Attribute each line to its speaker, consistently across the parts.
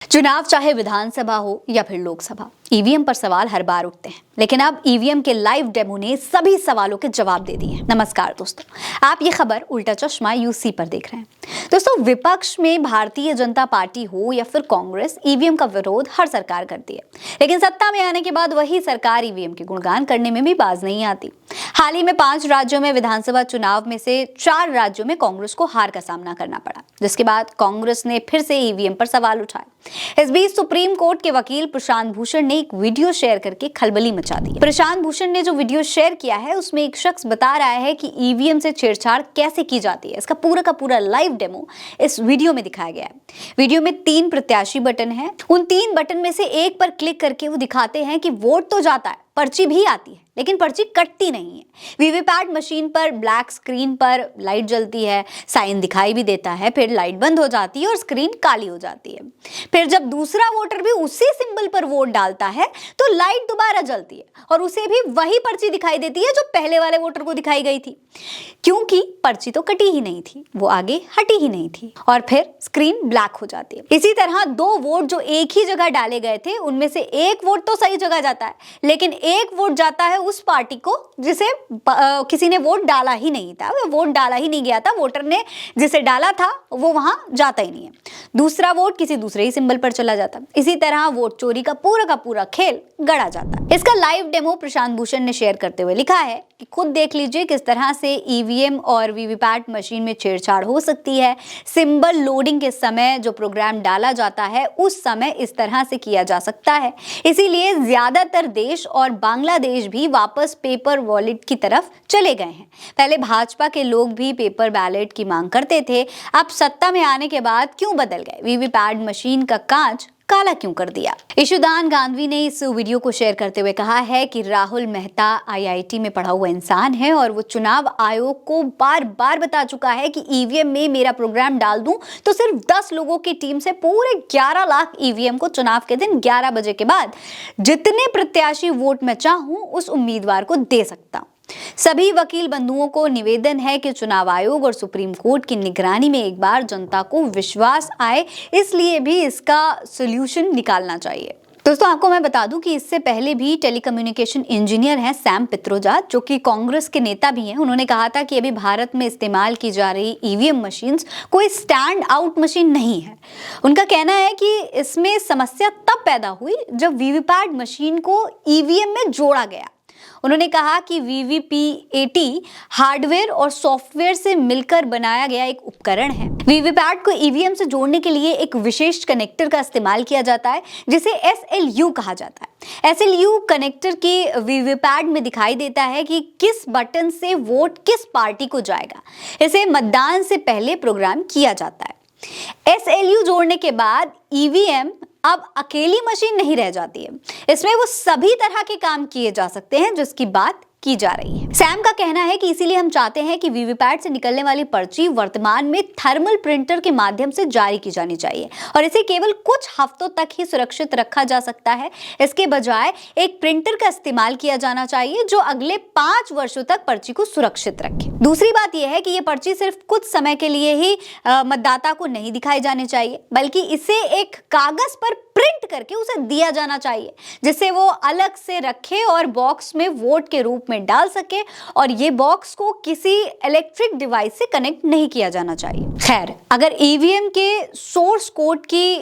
Speaker 1: चुनाव चाहे विधानसभा हो या फिर लोकसभा, ईवीएम पर सवाल हर बार उठते हैं, लेकिन अब ईवीएम के लाइव डेमो ने सभी सवालों के जवाब दे दिए हैं। नमस्कार दोस्तों, आप ये खबर उल्टा चश्मा यूसी पर देख रहे हैं। दोस्तों, विपक्ष में भारतीय जनता पार्टी हो या फिर कांग्रेस, ईवीएम का विरोध हर सरकार करती है, लेकिन सत्ता में आने के बाद वही सरकार ईवीएम के गुणगान करने में भी बाज नहीं आती। हाल ही में 5 राज्यों में विधानसभा चुनाव में से 4 राज्यों में कांग्रेस को हार का सामना करना पड़ा, जिसके बाद कांग्रेस ने फिर से ईवीएम पर सवाल उठाए। इस बीच सुप्रीम कोर्ट के वकील प्रशांत भूषण ने एक वीडियो शेयर करके खलबली मचा दी। प्रशांत भूषण ने जो वीडियो शेयर किया है उसमें एक शख्स बता रहा है कि ईवीएम से छेड़छाड़ कैसे की जाती है। इसका पूरा का पूरा लाइव डेमो इस वीडियो में दिखाया गया है। वीडियो में 3 प्रत्याशी बटन है। उन 3 बटन में से एक पर क्लिक करके वो दिखाते हैं कि वोट तो जाता है, पर्ची भी आती है, लेकिन पर्ची कटती नहीं है। वीवीपैट मशीन पर ब्लैक स्क्रीन पर लाइट जलती है, साइन दिखाई भी देता है, फिर लाइट बंद हो जाती है और स्क्रीन काली हो जाती है। फिर जब दूसरा वोटर भी उसी सिंबल पर वोट डालता है तो लाइट दोबारा जलती है और उसे भी वही पर्ची दिखाई देती है जो पहले वाले वोटर को दिखाई गई थी, क्योंकि पर्ची तो कटी ही नहीं थी, वो आगे हटी ही नहीं थी, और फिर स्क्रीन ब्लैक हो जाती है। इसी तरह 2 वोट जो एक ही जगह डाले गए थे, उनमें से एक वोट तो सही जगह जाता है, लेकिन एक वोट जाता है उस पार्टी को जिसे किसी ने वोट डाला ही नहीं था, वो वोट डाला ही नहीं गया था, वोटर ने जिसे डाला था वो वहां जाता ही नहीं है। दूसरा वोट किसी दूसरे ही सिंबल पर चला जाता। इसी तरह वोट चोरी का पूरा खेल गढ़ा जाता है। इसका लाइव डेमो प्रशांत भूषण ने शेयर करते हुए लिखा है कि खुद देख लीजिए किस तरह से ईवीएम और वीवीपैट मशीन में छेड़छाड़ हो सकती है। सिंबल लोडिंग के समय जो प्रोग्राम डाला जाता है उस समय इस तरह से किया जा सकता है। इसीलिए ज्यादातर देश और बांग्लादेश भी वापस पेपर वॉलेट की तरफ चले गए हैं। पहले भाजपा के लोग भी पेपर बैलेट की मांग करते थे, अब सत्ता में आने के बाद क्यों बदल गए? वीवीपैट मशीन का कांच काला क्यों कर दिया? इशुदान गांधी ने इस वीडियो को शेयर करते हुए कहा है कि राहुल मेहता आईआईटी में पढ़ा हुआ इंसान है और वो चुनाव आयोग को बार-बार बता चुका है कि ईवीएम में मेरा प्रोग्राम डाल दूं तो सिर्फ 10 लोगों की टीम से पूरे 11 लाख ईवीएम को चुनाव के दिन 11 बजे के बाद जितने प्रत्याशी वोट मैं चाहूं उस उम्मीदवार को दे सकता हूं। सभी वकील बंधुओं को निवेदन है कि चुनाव आयोग और सुप्रीम कोर्ट की निगरानी में एक बार जनता को विश्वास आए, इसलिए भी इसका सॉल्यूशन निकालना चाहिए। दोस्तों, आपको मैं बता दूं कि इससे पहले भी टेलीकम्युनिकेशन इंजीनियर हैं सैम पित्रोदा, जो कि कांग्रेस के नेता भी हैं। उन्होंने कहा था कि अभी भारत में इस्तेमाल की जा रही ईवीएम मशीन्स कोई स्टैंड आउट मशीन नहीं है। उनका कहना है कि इसमें समस्या तब पैदा हुई जब वीवीपैट मशीन को ईवीएम में जोड़ा गया। उन्होंने कहा कि वीवीपीएटी हार्डवेयर और सॉफ्टवेयर से मिलकर बनाया गया एक उपकरण है। वीवीपैट को ईवीएम से जोड़ने के लिए एक विशेष कनेक्टर का इस्तेमाल किया जाता है, जिसे एसएलयू कहा जाता है। एसएलयू कनेक्टर की वीवीपैट में दिखाई देता है कि किस बटन से वोट किस पार्टी को जाएगा। इसे मतदान से पहले प्रोग्राम किया जाता है। एसएलयू जोड़ने के बाद ईवीएम अब अकेली मशीन नहीं रह जाती है, इसमें वो सभी तरह के काम किए जा सकते हैं जिसकी बात की जा रही है। सैम का कहना है कि इसीलिए हम चाहते हैं कि वीवीपैट से निकलने वाली पर्ची वर्तमान में थर्मल प्रिंटर के माध्यम से जारी की जानी चाहिए और इसे केवल कुछ हफ्तों तक ही सुरक्षित रखा जा सकता है। इसके बजाय एक प्रिंटर का इस्तेमाल किया जाना चाहिए जो अगले 5 वर्षों तक पर्ची को सुरक्षित रखे। दूसरी बात यह है कि ये पर्ची सिर्फ कुछ समय के लिए ही मतदाता को नहीं दिखाई जानी चाहिए, बल्कि इसे एक कागज पर प्रिंट करके उसे दिया जाना चाहिए, जिससे वो अलग से रखे और बॉक्स में वोट के रूप में डाल सके, और ये बॉक्स को किसी इलेक्ट्रिक डिवाइस से कनेक्ट नहीं किया जाना चाहिए। खैर, अगर ईवीएम के सोर्स कोड की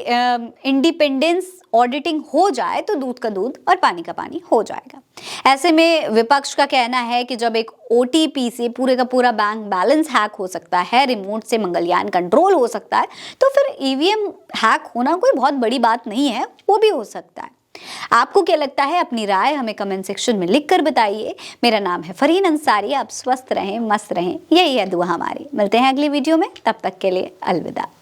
Speaker 1: इंडिपेंडेंस ऑडिटिंग हो जाए तो दूध का दूध और पानी का पानी हो जाएगा। ऐसे में विपक्ष का कहना है कि जब एक ओटीपी से पूरे का पूरा बैंक बैलेंस हैक हो सकता है, रिमोट से मंगलयान कंट्रोल हो सकता है, तो फिर ईवीएम हैक होना कोई बहुत बड़ी बात नहीं है, वो भी हो सकता है। आपको क्या लगता है? अपनी राय हमें कमेंट सेक्शन में लिखकर बताइए। मेरा नाम है फरहीन अंसारी। आप स्वस्थ रहें, मस्त रहें, यही है दुआ हमारी। मिलते हैं अगली वीडियो में, तब तक के लिए अलविदा।